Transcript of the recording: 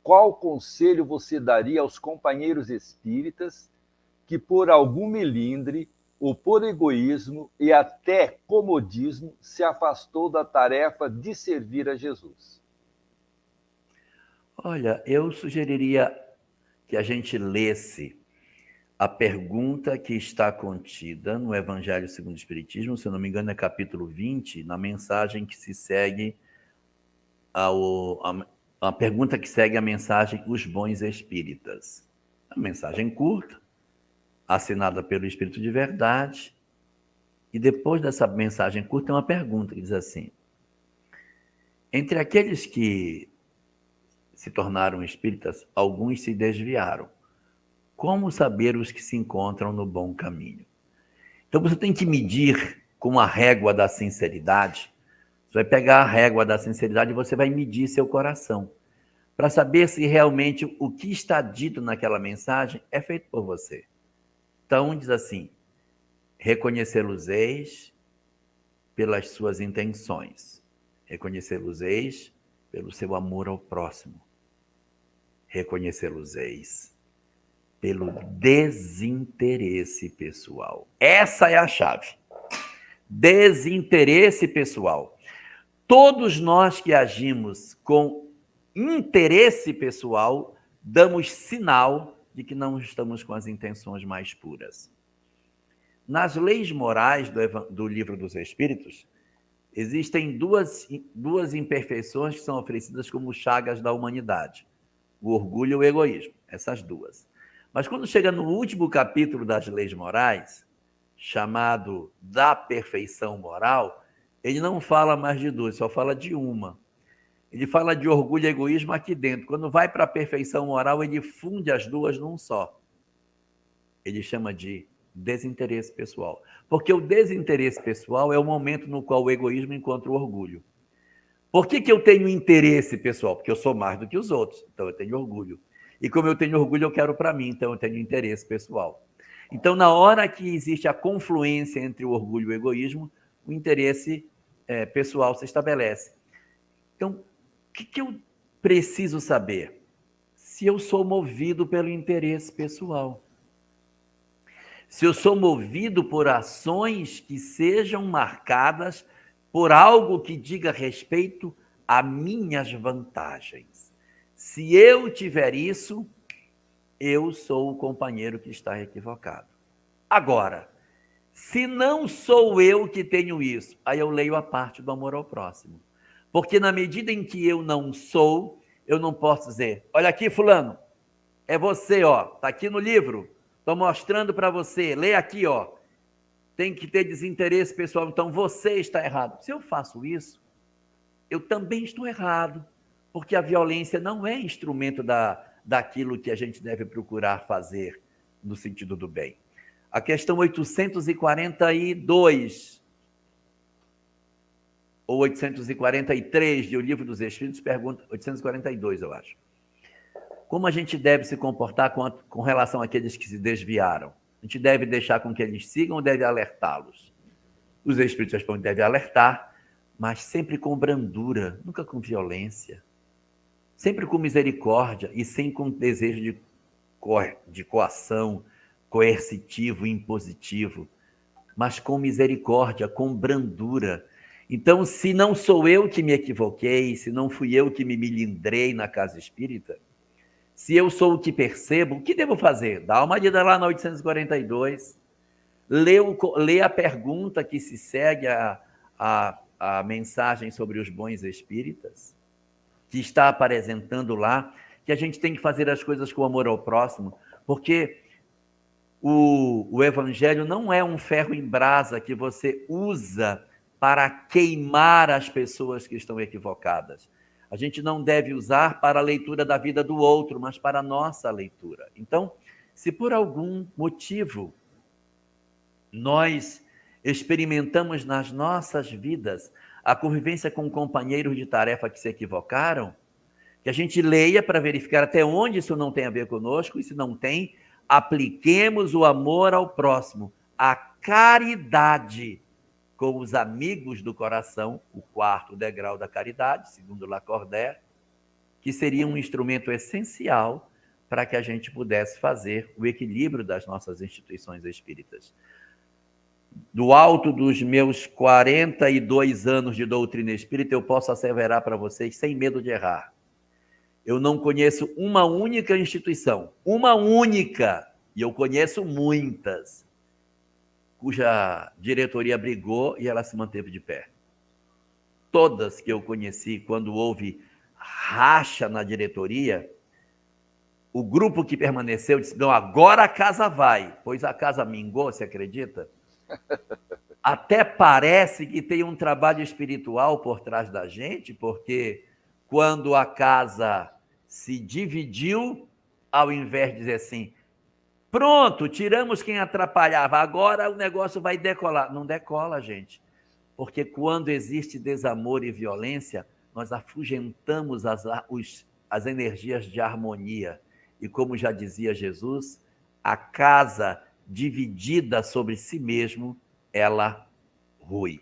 qual conselho você daria aos companheiros espíritas que, por algum melindre ou por egoísmo e até comodismo, se afastou da tarefa de servir a Jesus? Olha, eu sugeriria que a gente lesse a pergunta que está contida no Evangelho segundo o Espiritismo, se eu não me engano é capítulo 20, na mensagem que se segue a pergunta que segue a mensagem Os Bons Espíritas. A mensagem curta, assinada pelo Espírito de Verdade, e depois dessa mensagem curta tem uma pergunta que diz assim: entre aqueles que se tornaram espíritas, alguns se desviaram. Como saber os que se encontram no bom caminho? Então você tem que medir com a régua da sinceridade. Você vai pegar a régua da sinceridade e você vai medir seu coração, para saber se realmente o que está dito naquela mensagem é feito por você. Então diz assim: reconhecê-los-eis pelas suas intenções, reconhecê-los-eis pelo seu amor ao próximo, reconhecê-los-eis pelo desinteresse pessoal. Essa é a chave. Desinteresse pessoal. Todos nós que agimos com interesse pessoal, damos sinal de que não estamos com as intenções mais puras. Nas leis morais do Livro dos Espíritos, existem duas imperfeições que são oferecidas como chagas da humanidade: o orgulho e o egoísmo, essas duas. Mas quando chega no último capítulo das leis morais, chamado da perfeição moral, ele não fala mais de duas, só fala de uma. Ele fala de orgulho e egoísmo aqui dentro. Quando vai para a perfeição moral, ele funde as duas num só. Ele chama de desinteresse pessoal. Porque o desinteresse pessoal é o momento no qual o egoísmo encontra o orgulho. Por que eu tenho interesse pessoal? Porque eu sou mais do que os outros, então eu tenho orgulho. E como eu tenho orgulho, eu quero para mim, então eu tenho interesse pessoal. Então, na hora que existe a confluência entre o orgulho e o egoísmo, o interesse pessoal se estabelece. Então, o que eu preciso saber? Se eu sou movido pelo interesse pessoal. Se eu sou movido por ações que sejam marcadas por algo que diga respeito a minhas vantagens. Se eu tiver isso, eu sou o companheiro que está equivocado. Agora, se não sou eu que tenho isso, aí eu leio a parte do amor ao próximo. Porque na medida em que eu não sou, eu não posso dizer: olha aqui, fulano, é você, ó, tá aqui no livro, estou mostrando para você, lê aqui, ó. Tem que ter desinteresse pessoal, então você está errado. Se eu faço isso, eu também estou errado, porque a violência não é instrumento daquilo que a gente deve procurar fazer no sentido do bem. A questão 842 ou 843 de O Livro dos Espíritos pergunta, 842 eu acho, como a gente deve se comportar com relação àqueles que se desviaram? A gente deve deixar com que eles sigam ou deve alertá-los? Os Espíritos respondem: deve alertar, mas sempre com brandura, nunca com violência. Sempre com misericórdia e sem com desejo de coação, coercitivo, impositivo, mas com misericórdia, com brandura. Então, se não sou eu que me equivoquei, se não fui eu que me milindrei na casa espírita, se eu sou o que percebo, o que devo fazer? Dá uma lida lá na 842, lê a pergunta que se segue a mensagem sobre os bons espíritas, que está apresentando lá, que a gente tem que fazer as coisas com amor ao próximo, porque o evangelho não é um ferro em brasa que você usa para queimar as pessoas que estão equivocadas. A gente não deve usar para a leitura da vida do outro, mas para a nossa leitura. Então, se por algum motivo nós experimentamos nas nossas vidas a convivência com companheiros de tarefa que se equivocaram, que a gente leia para verificar até onde isso não tem a ver conosco, e se não tem, apliquemos o amor ao próximo, a caridade com os amigos do coração, o quarto degrau da caridade, segundo Lacordaire, que seria um instrumento essencial para que a gente pudesse fazer o equilíbrio das nossas instituições espíritas. Do alto dos meus 42 anos de doutrina espírita, eu posso asseverar para vocês, sem medo de errar, eu não conheço uma única instituição, uma única, e eu conheço muitas, cuja diretoria brigou e ela se manteve de pé. Todas que eu conheci, quando houve racha na diretoria, o grupo que permaneceu disse, não, agora a casa vai, pois a casa mingou, você acredita? Até parece que tem um trabalho espiritual por trás da gente, porque quando a casa se dividiu, ao invés de dizer assim, pronto, tiramos quem atrapalhava, agora o negócio vai decolar. Não decola, gente, porque quando existe desamor e violência, nós afugentamos as energias de harmonia. E como já dizia Jesus, a casa dividida sobre si mesmo, ela rui.